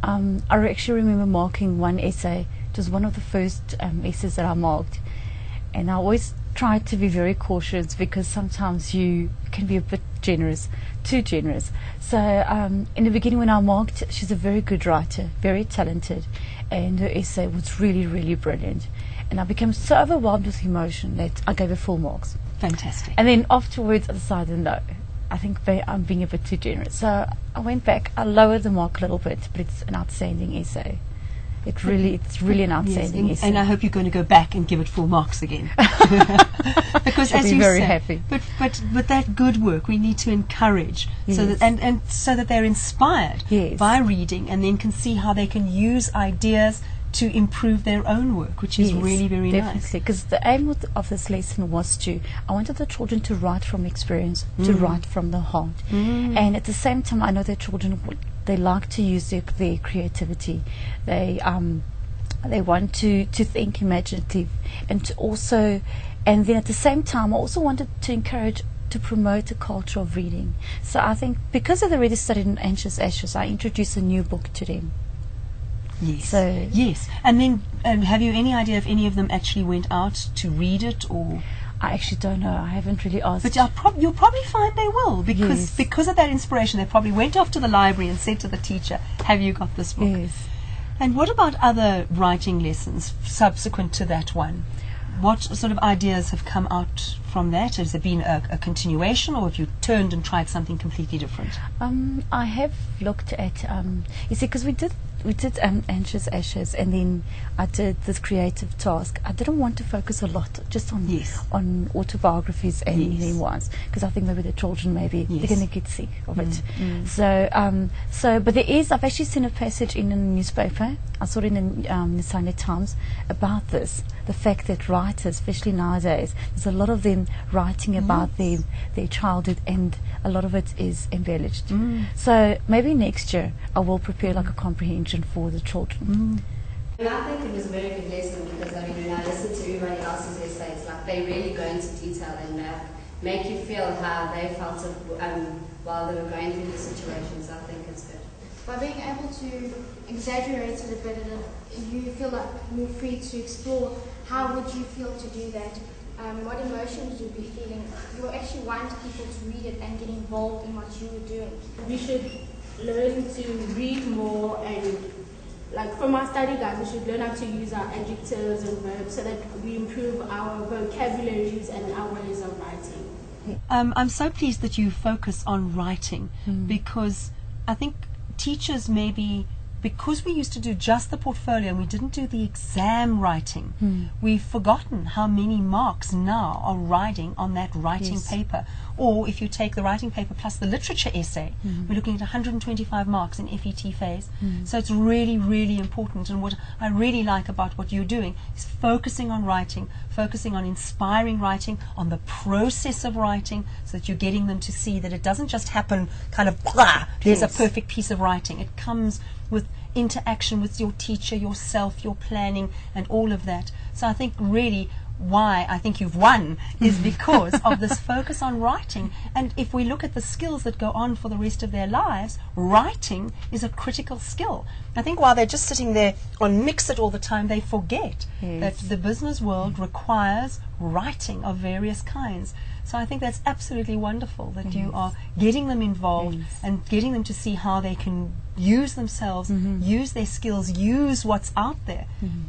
I actually remember marking one essay. It was one of the first essays that I marked, and I always try to be very cautious because sometimes you can be a bit generous, too generous. So in the beginning when I marked, she's a very good writer, very talented, and her essay was really, really brilliant. And I became so overwhelmed with emotion that I gave her full marks. Fantastic. And then afterwards I decided, no, I think I'm being a bit too generous. So I went back, I lowered the mark a little bit, but it's an outstanding essay. It's really an outstanding essay. And I hope you're going to go back and give it full marks again. Because She'll as be you very say, happy. But that good work we need to encourage, so Yes. that and so that they're inspired Yes. by reading, and then can see how they can use ideas to improve their own work, which is Yes, really, very nice. definitely. Because the aim of this lesson was I wanted the children to write from experience, to write from the heart. And at the same time, I know that children, they like to use their creativity. They want to think imaginative, and to also, and then at the same time, I also wanted to encourage, to promote a culture of reading. So I think because they've already studied in Anxious Ashes, I introduced a new book to them. Yes. So yes. And then, have you any idea if any of them actually went out to read it, or? I actually don't know. I haven't really asked. But you'll probably find they will, because of that inspiration. They probably went off to the library and said to the teacher, "Have you got this book?" Yes. And what about other writing lessons subsequent to that one? What sort of ideas have come out from that? Has there been a continuation, or have you turned and tried something completely different? I have looked at, you see, because we did Anxious Ashes, and then I did this creative task. I didn't want to focus a lot just on autobiographies and memoirs, because I think maybe the children they're going to get sick of it. So but I've actually seen a passage in a newspaper. I saw it in the Sunday Times about this, the fact that writers, especially nowadays, there's a lot of them writing about their childhood, and a lot of it is embellished. So maybe next year I will prepare like a comprehension for the children. And I think it was a very good lesson, because I mean, when I listen to everybody else's essays, like they really go into detail and make you feel how they felt it, while they were going through the situations. I think it's good. By being able to exaggerate it a bit, and you feel like more free to explore, how would you feel to do that? What emotions you'd be feeling? You actually want people to read it and get involved in what you were doing. We should learn to read more, and like from our study guides, we should learn how to use our adjectives and verbs so that we improve our vocabularies and our ways of writing. I'm so pleased that you focus on writing, because I think teachers maybe, because we used to do just the portfolio and we didn't do the exam writing, we've forgotten how many marks now are riding on that writing paper. Or if you take the writing paper plus the literature essay, we're looking at 125 marks in FET phase. So it's really, really important. And what I really like about what you're doing is focusing on writing, focusing on inspiring writing, on the process of writing, so that you're getting them to see that it doesn't just happen kind of, blah, there's a perfect piece of writing. It comes with interaction with your teacher, yourself, your planning, and all of that. So I think really why I think you've won is because of this focus on writing. And if we look at the skills that go on for the rest of their lives, writing is a critical skill. I think while they're just sitting there on Mix It all the time, they forget that the business world requires writing of various kinds. So I think that's absolutely wonderful that you are getting them involved and getting them to see how they can use themselves, use their skills, use what's out there.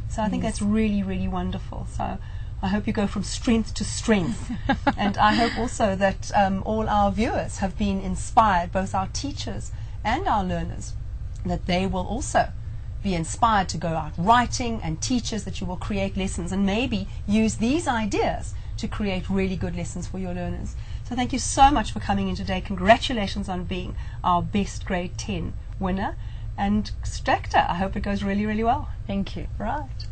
So I think that's really, really wonderful. So I hope you go from strength to strength. And I hope also that all our viewers have been inspired, both our teachers and our learners, that they will also be inspired to go out writing, and teachers, that you will create lessons and maybe use these ideas to create really good lessons for your learners. So thank you so much for coming in today. Congratulations on being our best grade 10 winner. And Stracta, I hope it goes really, really well. Thank you. Right.